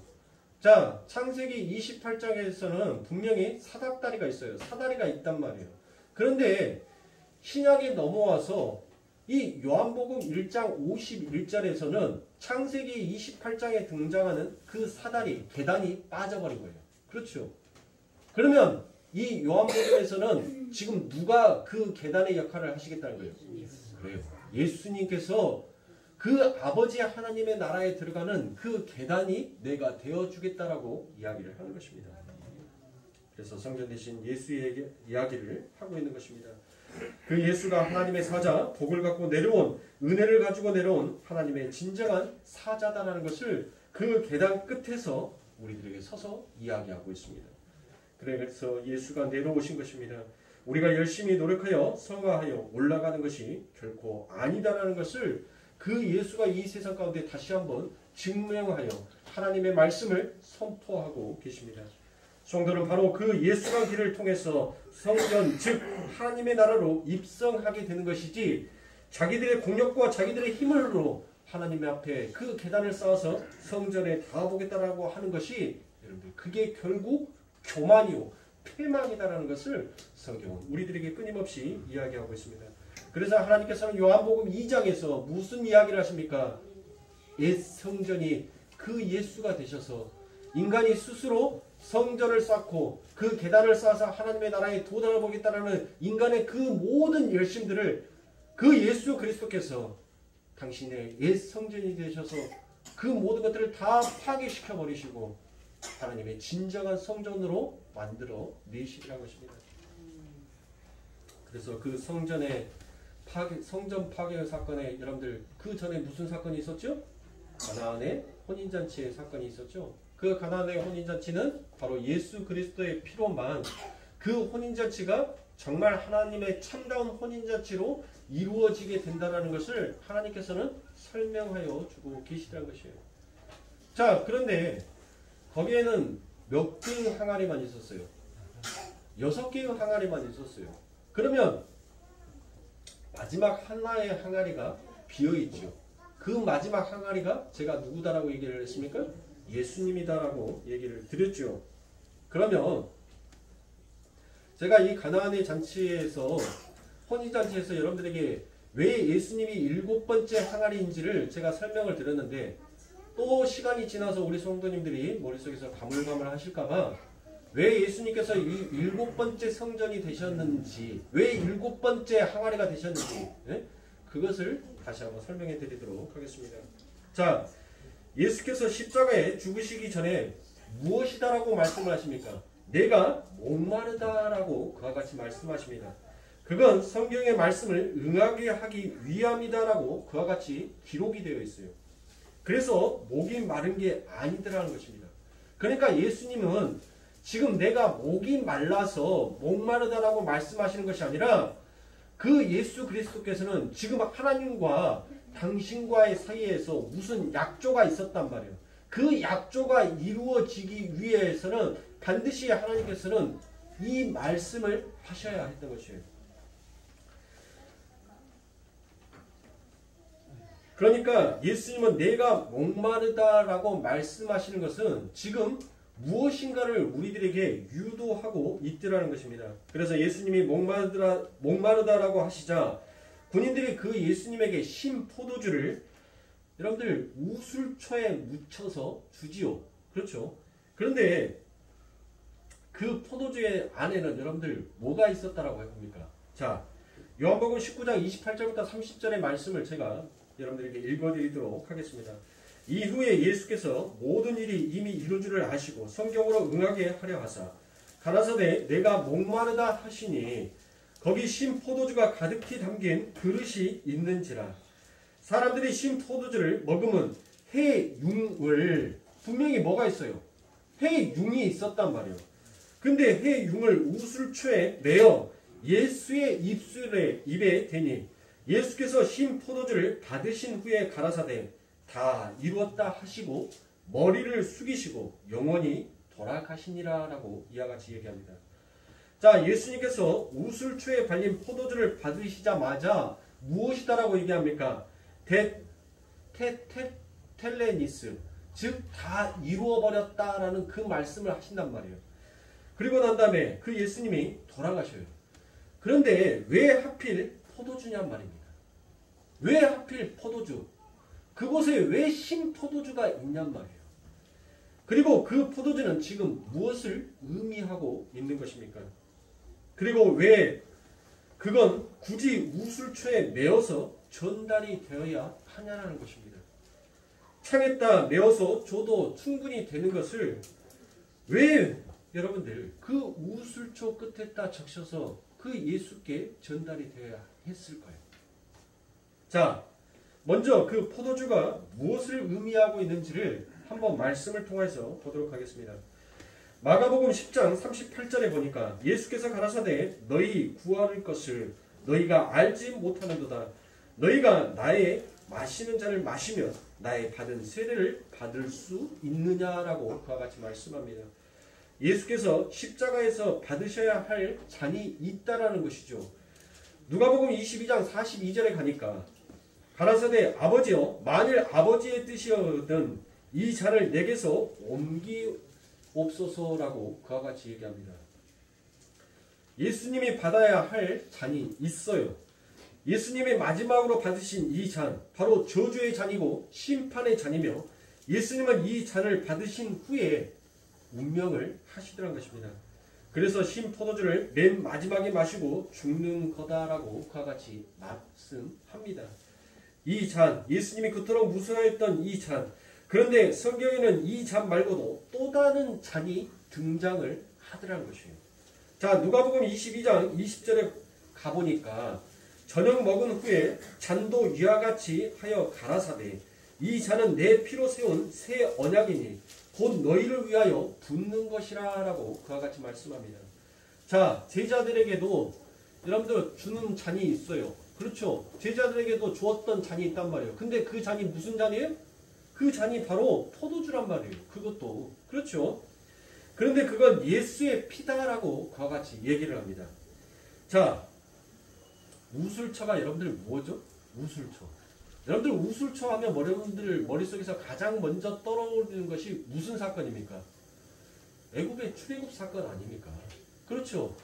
자, 창세기 28장에서는 분명히 사닥다리가 있어요. 사다리가 있단 말이에요. 그런데 신약에 넘어와서 이 요한복음 1장 51절에서는 창세기 28장에 등장하는 그 사다리, 계단이 빠져버린 거예요. 그렇죠? 그러면 이 요한복음에서는 지금 누가 그 계단의 역할을 하시겠다는 거예요? 그래요. 예수님께서 그 아버지 하나님의 나라에 들어가는 그 계단이 내가 되어주겠다라고 이야기를 하는 것입니다. 그래서 성전 대신 예수의 이야기를 하고 있는 것입니다. 그 예수가 하나님의 사자, 복을 갖고 내려온, 은혜를 가지고 내려온 하나님의 진정한 사자다라는 것을 그 계단 끝에서 우리들에게 서서 이야기하고 있습니다. 그래서 예수가 내려오신 것입니다. 우리가 열심히 노력하여 성화하여 올라가는 것이 결코 아니다라는 것을 그 예수가 이 세상 가운데 다시 한번 증명하여 하나님의 말씀을 선포하고 계십니다. 성도는 바로 그 예수가 길을 통해서 성전, 즉 하나님의 나라로 입성하게 되는 것이지 자기들의 공력과 자기들의 힘으로 하나님의 앞에 그 계단을 쌓아서 성전에 닿아보겠다라고 하는 것이 여러분들 그게 결국 교만이요 패망이다라는 것을 성경은 우리들에게 끊임없이 이야기하고 있습니다. 그래서 하나님께서는 요한복음 2장에서 무슨 이야기를 하십니까? 옛 성전이 그 예수가 되셔서 인간이 스스로 성전을 쌓고 그 계단을 쌓아서 하나님의 나라에 도달해 보겠다라는 인간의 그 모든 열심들을 그 예수 그리스도께서 당신의 옛 성전이 되셔서 그 모든 것들을 다 파괴시켜 버리시고 하나님의 진정한 성전으로 만들어 내시리라는 것입니다. 그래서 그 성전의 성전 파괴 사건에 여러분들 그 전에 무슨 사건이 있었죠? 가나안의 혼인잔치의 사건이 있었죠. 그 가나안의 혼인잔치는 바로 예수 그리스도의 피로만 그 혼인잔치가 정말 하나님의 참다운 혼인잔치로 이루어지게 된다는 것을 하나님께서는 설명하여 주고 계시다는 것이에요. 자, 그런데 거기에는 몇 개의 항아리만 있었어요. 6개의 항아리만 있었어요. 그러면 마지막 하나의 항아리가 비어있죠. 그 마지막 항아리가 제가 누구다라고 얘기를 했습니까? 예수님이다라고 얘기를 드렸죠. 그러면 제가 이 가나안의 잔치에서 혼인잔치에서 여러분들에게 왜 예수님이 7번째 항아리인지를 제가 설명을 드렸는데 또 시간이 지나서 우리 성도님들이 머릿속에서 가물가물 하실까봐 왜 예수님께서 7번째 성전이 되셨는지 왜 7번째 항아리가 되셨는지 그것을 다시 한번 설명해 드리도록 하겠습니다. 자, 예수께서 십자가에 죽으시기 전에 무엇이다라고 말씀을 하십니까? 내가 목마르다라고 그와 같이 말씀하십니다. 그건 성경의 말씀을 응하게 하기 위함이다라고 그와 같이 기록이 되어 있어요. 그래서 목이 마른 게 아니더라는 것입니다. 그러니까 예수님은 지금 내가 목이 말라서 목마르다라고 말씀하시는 것이 아니라 그 예수 그리스도께서는 지금 하나님과 당신과의 사이에서 무슨 약조가 있었단 말이에요. 그 약조가 이루어지기 위해서는 반드시 하나님께서는 이 말씀을 하셔야 했던 것이에요. 그러니까 예수님은 내가 목마르다라고 말씀하시는 것은 지금 무엇인가를 우리들에게 유도하고 있더라는 것입니다. 그래서 예수님이 목마르다라고 하시자 군인들이 그 예수님에게 신 포도주를 여러분들 우술초에 묻혀서 주지요. 그렇죠? 그런데 그 포도주의 안에는 여러분들 뭐가 있었다라고 합니까? 자, 요한복음 19장 28절부터 30절의 말씀을 제가 여러분들에게 읽어드리도록 하겠습니다. 이후에 예수께서 모든 일이 이미 이룬 줄을 아시고 성경으로 응하게 하려 하사 가라사대 내가 목마르다 하시니 거기 신 포도주가 가득히 담긴 그릇이 있는지라. 사람들이 신 포도주를 먹으면 해융을 분명히 뭐가 있어요? 해융이 있었단 말이에요. 근데 해융을 우술초에 내어 예수의 입에 대니 예수께서 신 포도주를 받으신 후에 가라사대 다 이루었다 하시고 머리를 숙이시고 영원히 돌아가시니라 라고 이와 같이 얘기합니다. 자, 예수님께서 우술초에 발린 포도주를 받으시자마자 무엇이다라고 얘기합니까? 텔레니스, 즉 다 이루어버렸다라는 그 말씀을 하신단 말이에요. 그리고 난 다음에 그 예수님이 돌아가셔요. 그런데 왜 하필 포도주냔 말입니다. 왜 하필 포도주? 그곳에 왜 신포도주가 있냔 말이에요. 그리고 그 포도주는 지금 무엇을 의미하고 있는 것입니까? 그리고 왜 그건 굳이 우술초에 메어서 전달이 되어야 하냐는 것입니다. 창에다 메어서 줘도 충분히 되는 것을 왜 여러분들 그 우술초 끝에다 적셔서 그 예수께 전달이 되어야 했을 거예요. 자, 먼저 그 포도주가 무엇을 의미하고 있는지를 한번 말씀을 통해서 보도록 하겠습니다. 마가복음 10장 38절에 보니까 예수께서 가라사대 너희 구할 것을 너희가 알지 못하는도다. 너희가 나의 마시는 잔을 마시며 나의 받은 세례를 받을 수 있느냐라고 그와 같이 말씀합니다. 예수께서 십자가에서 받으셔야 할 잔이 있다라는 것이죠. 누가복음 22장 42절에 가니까 가라사대 아버지여 만일 아버지의 뜻이었던 이 잔을 내게서 옮기옵소서라고 그와 같이 얘기합니다. 예수님이 받아야 할 잔이 있어요. 예수님이 마지막으로 받으신 이 잔, 바로 저주의 잔이고 심판의 잔이며 예수님은 이 잔을 받으신 후에 운명을 하시더란 것입니다. 그래서 신포도주를 맨 마지막에 마시고 죽는 거다라고 그와 같이 말씀합니다. 이 잔, 예수님이 그토록 무서워했던 이 잔, 그런데 성경에는 이 잔 말고도 또 다른 잔이 등장을 하더란 것이에요. 자, 누가복음 22장 20절에 가보니까 저녁 먹은 후에 잔도 이와 같이 하여 가라사대 이 잔은 내 피로 세운 새 언약이니 곧 너희를 위하여 붓는 것이라 라고 그와 같이 말씀합니다. 자, 제자들에게도 여러분들 주는 잔이 있어요. 그렇죠. 제자들에게도 주었던 잔이 있단 말이에요. 근데 그 잔이 무슨 잔이에요? 그 잔이 바로 포도주란 말이에요. 그것도. 그렇죠. 그런데 그건 예수의 피다라고 그와 같이 얘기를 합니다. 자, 우술처가 여러분들 뭐죠? 우술처. 여러분들 우술처 하면 여러분들 머릿속에서 가장 먼저 떠오르는 것이 무슨 사건입니까? 애굽의 출애굽 사건 아닙니까? 그렇죠.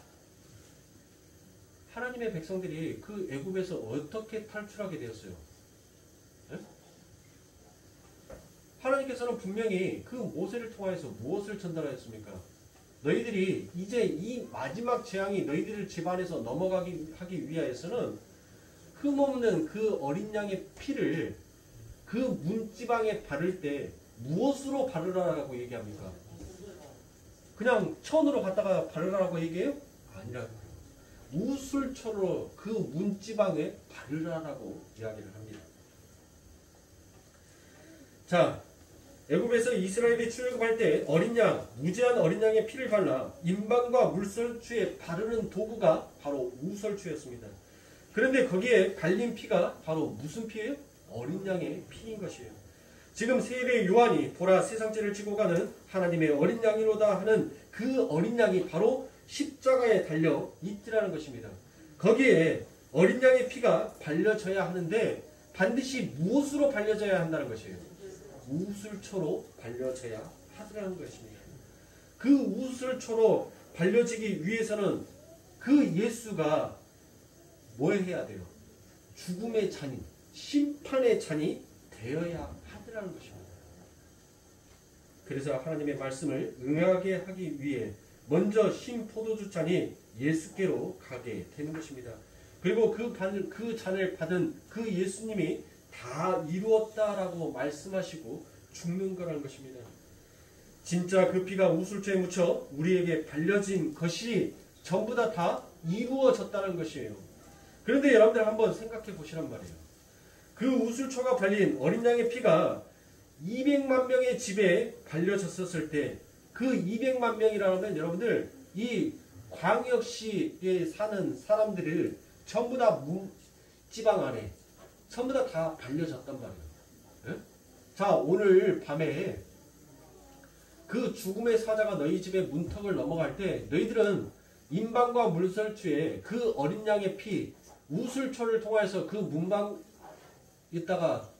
하나님의 백성들이 그 애굽에서 어떻게 탈출하게 되었어요? 네? 하나님께서는 분명히 그 모세를 통하여서 무엇을 전달하였습니까? 너희들이 이제 이 마지막 재앙이 너희들 집안에서 넘어가기 하기 위하여서는 흠없는 그 어린 양의 피를 그 문지방에 바를 때 무엇으로 바르라라고 얘기합니까? 그냥 천으로 갖다가 바르라라고 얘기해요? 아니라고요. 우술처로 그 문지방에 바르라라고 이야기를 합니다. 자, 애굽에서 이스라엘이 출애굽할 때 어린 양, 무죄한 어린 양의 피를 발라 임방과 물설주에 바르는 도구가 바로 우설주였습니다. 그런데 거기에 발린 피가 바로 무슨 피예요? 어린 양의 피인 것이에요. 지금 세례 요한이 보라 세상죄를 지고 가는 하나님의 어린 양이로다 하는 그 어린 양이 바로 십자가에 달려 있더라는 것입니다. 거기에 어린 양의 피가 발려져야 하는데 반드시 무엇으로 발려져야 한다는 것이에요? 우술초로 발려져야 하더라는 것입니다. 그 우술초로 발려지기 위해서는 그 예수가 뭐 해야 돼요? 죽음의 잔이, 심판의 잔이 되어야 하더라는 것입니다. 그래서 하나님의 말씀을 응하게 하기 위해 먼저 신포도주 잔이 예수께로 가게 되는 것입니다. 그리고 그 잔을 받은 그 예수님이 다 이루었다라고 말씀하시고 죽는 거라는 것입니다. 진짜 그 피가 우술초에 묻혀 우리에게 발려진 것이 전부 다 이루어졌다는 것이에요. 그런데 여러분들 한번 생각해 보시란 말이에요. 그 우술초가 발린 어린 양의 피가 200만 명의 집에 발려졌었을 때 그 200만 명이라면 여러분들 이 광역시에 사는 사람들을 전부 다 지방 안에 전부 다 발려졌단 말이에요. 네? 자, 오늘 밤에 그 죽음의 사자가 너희 집의 문턱을 넘어갈 때 너희들은 임방과 물설주에 그 어린 양의 피 우술초를 통해서 그 문방에다가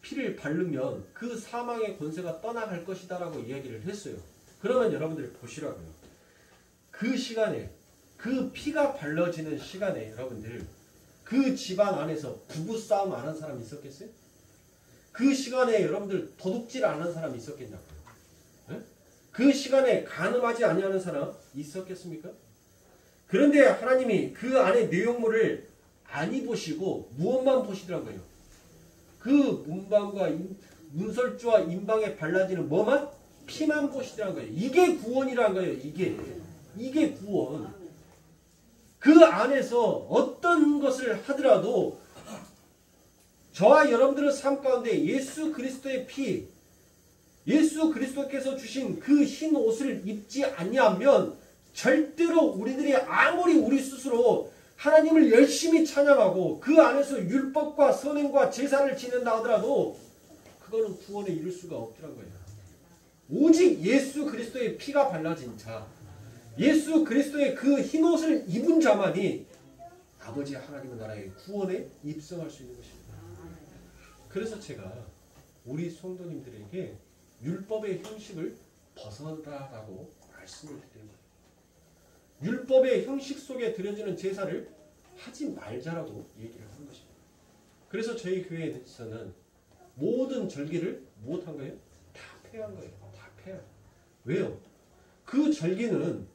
피를 바르면 그 사망의 권세가 떠나갈 것이다 라고 이야기를 했어요. 그러면 여러분들이 보시라고요. 그 시간에 그 피가 발라지는 시간에 여러분들 그 집안 안에서 부부싸움 안 한 사람이 있었겠어요? 그 시간에 여러분들 도둑질 안 한 사람이 있었겠냐고요. 네? 그 시간에 간음하지 아니하는 사람 있었겠습니까? 그런데 하나님이 그 안의 내용물을 안 보시고 무엇만 보시더라고요. 그 문방과 문설주와 임방에 발라지는 뭐만? 피만 보시더란 거예요. 이게 구원이란 거예요. 이게 구원. 그 안에서 어떤 것을 하더라도 저와 여러분들의 삶 가운데 예수 그리스도의 피, 예수 그리스도께서 주신 그 흰 옷을 입지 아니하면 절대로 우리들이 아무리 우리 스스로 하나님을 열심히 찬양하고 그 안에서 율법과 선행과 제사를 지낸다 하더라도 그거는 구원에 이룰 수가 없더란 거예요. 오직 예수 그리스도의 피가 발라진 자, 예수 그리스도의 그 흰 옷을 입은 자만이 아버지 하나님의 나라의 구원에 입성할 수 있는 것입니다. 그래서 제가 우리 성도님들에게 율법의 형식을 벗어나라고 말씀을 드리는 거예요. 율법의 형식 속에 들여지는 제사를 하지 말자라고 얘기를 하는 것입니다. 그래서 저희 교회에서는 모든 절기를 못한 거예요? 다 폐한 거예요. 다 폐해요. 왜요? 그 절기는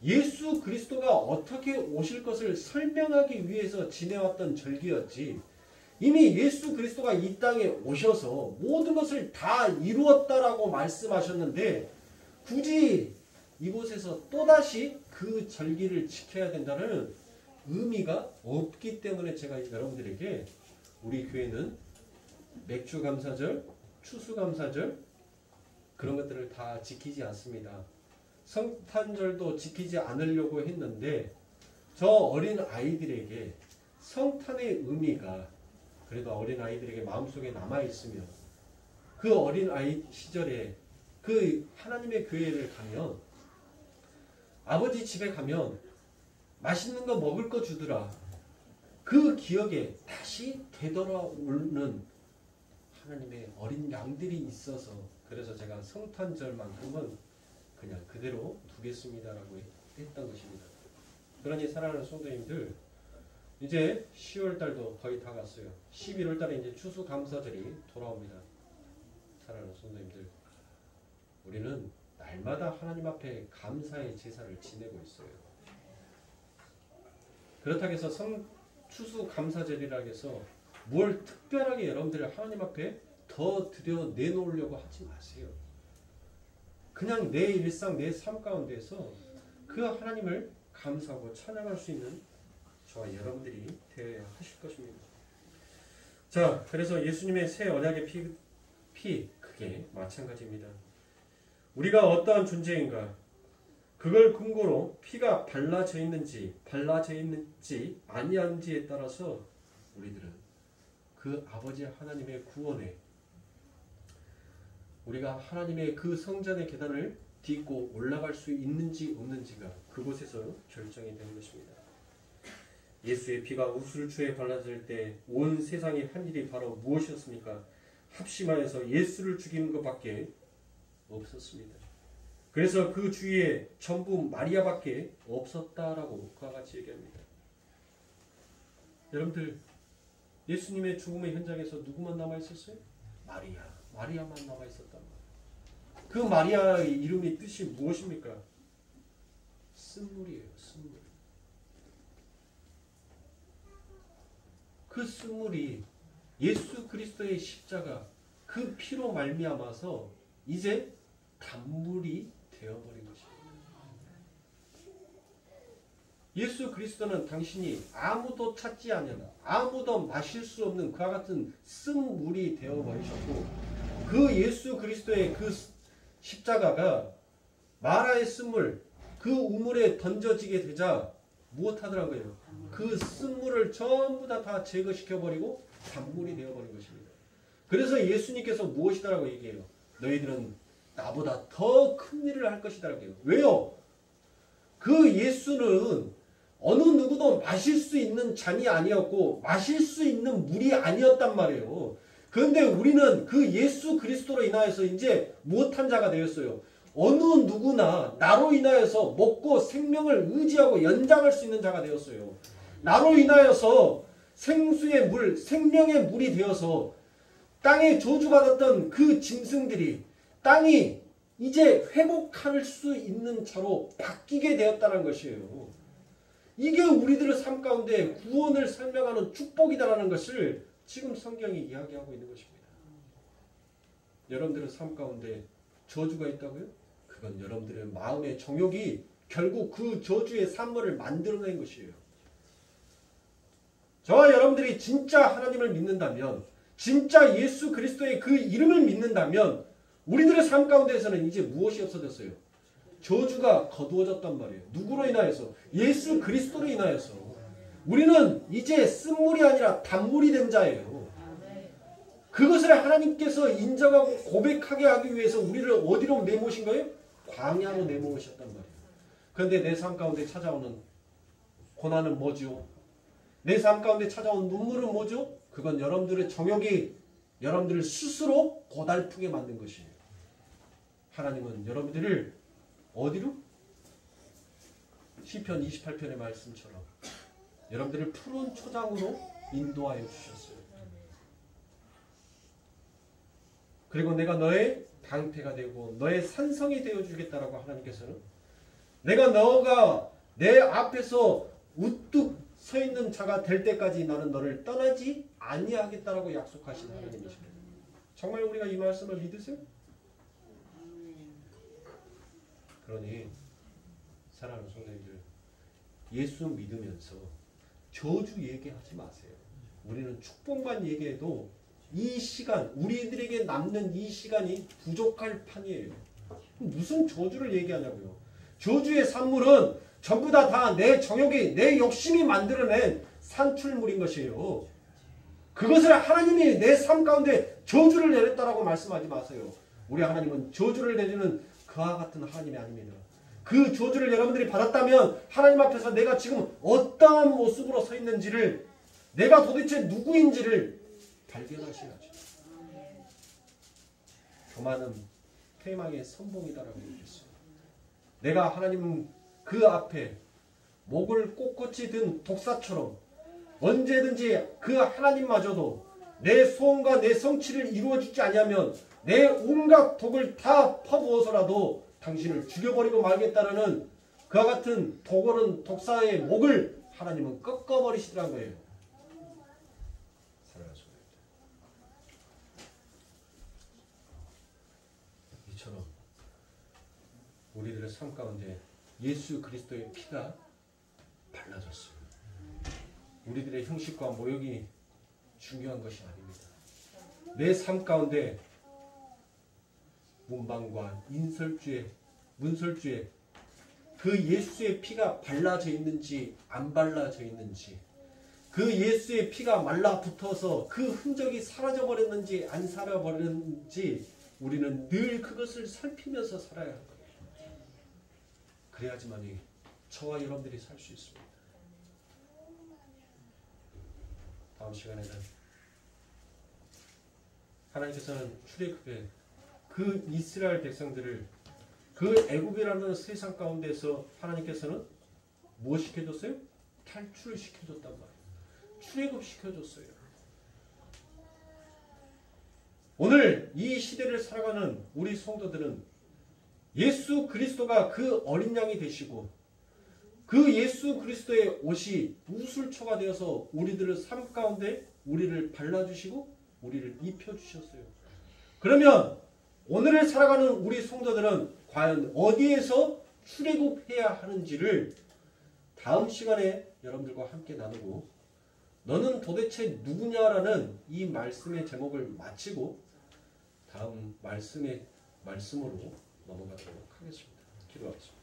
예수 그리스도가 어떻게 오실 것을 설명하기 위해서 지내왔던 절기였지, 이미 예수 그리스도가 이 땅에 오셔서 모든 것을 다 이루었다라고 말씀하셨는데 굳이 이곳에서 또다시 그 절기를 지켜야 된다는 의미가 없기 때문에 제가 여러분들에게 우리 교회는 맥주감사절, 추수감사절 그런 것들을 다 지키지 않습니다. 성탄절도 지키지 않으려고 했는데 저 어린 아이들에게 성탄의 의미가 그래도 어린 아이들에게 마음속에 남아있으면 그 어린 아이 시절에 그 하나님의 교회를 가면 아버지 집에 가면 맛있는 거 먹을 거 주더라. 그 기억에 다시 되돌아오는 하나님의 어린 양들이 있어서 그래서 제가 성탄절만큼은 그냥 그대로 두겠습니다라고 했던 것입니다. 그러니 사랑하는 성도님들, 이제 10월달도 거의 다 갔어요. 11월달에 이제 추수감사절이 돌아옵니다. 사랑하는 성도님들, 우리는 날마다 하나님 앞에 감사의 제사를 지내고 있어요. 그렇다고 해서 추수감사절이라고 해서 뭘 특별하게 여러분들이 하나님 앞에 더 드려 내놓으려고 하지 마세요. 그냥 내 일상, 내 삶 가운데서 그 하나님을 감사하고 찬양할 수 있는 저와 여러분들이 되어야 하실 것입니다. 자, 그래서 예수님의 새 언약의 피 그게 마찬가지입니다. 우리가 어떠한 존재인가, 그걸 근거로 피가 발라져 있는지 아니한지에 따라서 우리들은 그 아버지 하나님의 구원에 우리가 하나님의 그 성전의 계단을 딛고 올라갈 수 있는지 없는지가 그곳에서 결정이 되는 것입니다. 예수의 피가 우슬초에 발라질 때 온 세상이 한 일이 바로 무엇이었습니까? 합심하여서 예수를 죽이는 것밖에 없었습니다. 그래서 그 주위에 전부 마리아밖에 없었다라고 그와 같이 얘기합니다. 여러분들, 예수님의 죽음의 현장에서 누구만 남아있었어요? 마리아만 남아있었단 말이에요. 그 마리아의 이름이 뜻이 무엇입니까? 쓴물이에요. 쓴물. 그 쓴물이 예수 그리스도의 십자가 그 피로 말미암아서 이제 단물이 되어버린 것입니다. 예수 그리스도는 당신이 아무도 찾지 않는, 아무도 마실 수 없는 그와 같은 쓴물이 되어버리셨고, 그 예수 그리스도의 그 십자가가 마라의 쓴물, 그 우물에 던져지게 되자 무엇하더라고요? 그 쓴물을 전부 다 제거시켜버리고 단물이 되어버린 것입니다. 그래서 예수님께서 무엇이다라고 얘기해요? 너희들은 나보다 더 큰 일을 할 것이다라고. 왜요? 그 예수는 어느 누구도 마실 수 있는 잔이 아니었고 마실 수 있는 물이 아니었단 말이에요. 그런데 우리는 그 예수 그리스도로 인하여서 이제 무엇한 자가 되었어요? 어느 누구나 나로 인하여서 먹고 생명을 의지하고 연장할 수 있는 자가 되었어요. 나로 인하여서 생수의 물, 생명의 물이 되어서 땅에 저주받았던 그 짐승들이 땅이 이제 회복할 수 있는 자로 바뀌게 되었다는 것이에요. 이게 우리들의 삶 가운데 구원을 설명하는 축복이다라는 것을 지금 성경이 이야기하고 있는 것입니다. 여러분들의 삶 가운데 저주가 있다고요? 그건 여러분들의 마음의 정욕이 결국 그 저주의 산물을 만들어낸 것이에요. 저와 여러분들이 진짜 하나님을 믿는다면, 진짜 예수 그리스도의 그 이름을 믿는다면 우리들의 삶 가운데에서는 이제 무엇이 없어졌어요? 저주가 거두어졌단 말이에요. 누구로 인하여서? 예수 그리스도로 인하여서. 우리는 이제 쓴물이 아니라 단물이 된 자예요. 그것을 하나님께서 인정하고 고백하게 하기 위해서 우리를 어디로 내모신 거예요? 광야로 내모으셨단 말이에요. 그런데 내 삶 가운데 찾아오는 고난은 뭐죠? 내 삶 가운데 찾아온 눈물은 뭐죠? 그건 여러분들의 정욕이 여러분들을 스스로 고달프게 만든 것이에요. 하나님은 여러분들을 어디로? 시편 28편의 말씀처럼 여러분들을 푸른 초장으로 인도하여 주셨어요. 그리고 내가 너의 방패가 되고 너의 산성이 되어주겠다라고 하나님께서는, 내가 너가 내 앞에서 우뚝 서 있는 자가 될 때까지 나는 너를 떠나지 아니하겠다라고 약속하신 하나님이십니다. 정말 우리가 이 말씀을 믿으세요? 그러니 사랑하는 성도님들, 예수 믿으면서 저주 얘기하지 마세요. 우리는 축복만 얘기해도 이 시간, 우리들에게 남는 이 시간이 부족할 판이에요. 무슨 저주를 얘기하냐고요. 저주의 산물은 전부 다 내 정욕이, 내 욕심이 만들어낸 산출물인 것이에요. 그것을 하나님이 내 삶 가운데 저주를 내렸다라고 말씀하지 마세요. 우리 하나님은 저주를 내주는 그와 같은 하나님이 아닙니다. 그 저주를 여러분들이 받았다면 하나님 앞에서 내가 지금 어떠한 모습으로 서 있는지를, 내가 도대체 누구인지를 발견하셔야죠. 교만은 패망의 선봉이다라고 얘기했어요. 내가 하나님 그 앞에 목을 꼿꼿이 든 독사처럼 언제든지 그 하나님마저도 내 소원과 내 성취를 이루어지지 아니하면 내 온갖 독을 다 퍼부어서라도 당신을 죽여버리고 말겠다라는 그와 같은 독어른 독사의 목을 하나님은 꺾어버리시더란 거예요. 이처럼 우리들의 삶 가운데 예수 그리스도의 피가 발라졌어요. 우리들의 형식과 모욕이 중요한 것이 아닙니다. 내 삶 가운데 문방과 인설주에, 문설주에 그 예수의 피가 발라져 있는지 안 발라져 있는지, 그 예수의 피가 말라붙어서 그 흔적이 사라져버렸는지 안 사라져버렸는지 우리는 늘 그것을 살피면서 살아야 할 거예요. 그래야지만이 저와 여러분들이 살 수 있습니다. 다음 시간에는 하나님께서는 출애굽에 그 이스라엘 백성들을 그 애굽이라는 세상 가운데서 하나님께서는 무엇 시켜줬어요? 탈출을 시켜줬단 말이에요. 출애굽 시켜줬어요. 오늘 이 시대를 살아가는 우리 성도들은 예수 그리스도가 그 어린 양이 되시고 그 예수 그리스도의 옷이 우슬초가 되어서 우리들의 삶 가운데 우리를 발라주시고 우리를 입혀주셨어요. 그러면 오늘을 살아가는 우리 성도들은 과연 어디에서 출애굽해야 하는지를 다음 시간에 여러분들과 함께 나누고, 너는 도대체 누구냐라는 이 말씀의 제목을 마치고 다음 말씀으로 넘어가도록 하겠습니다. 기도하겠습니다.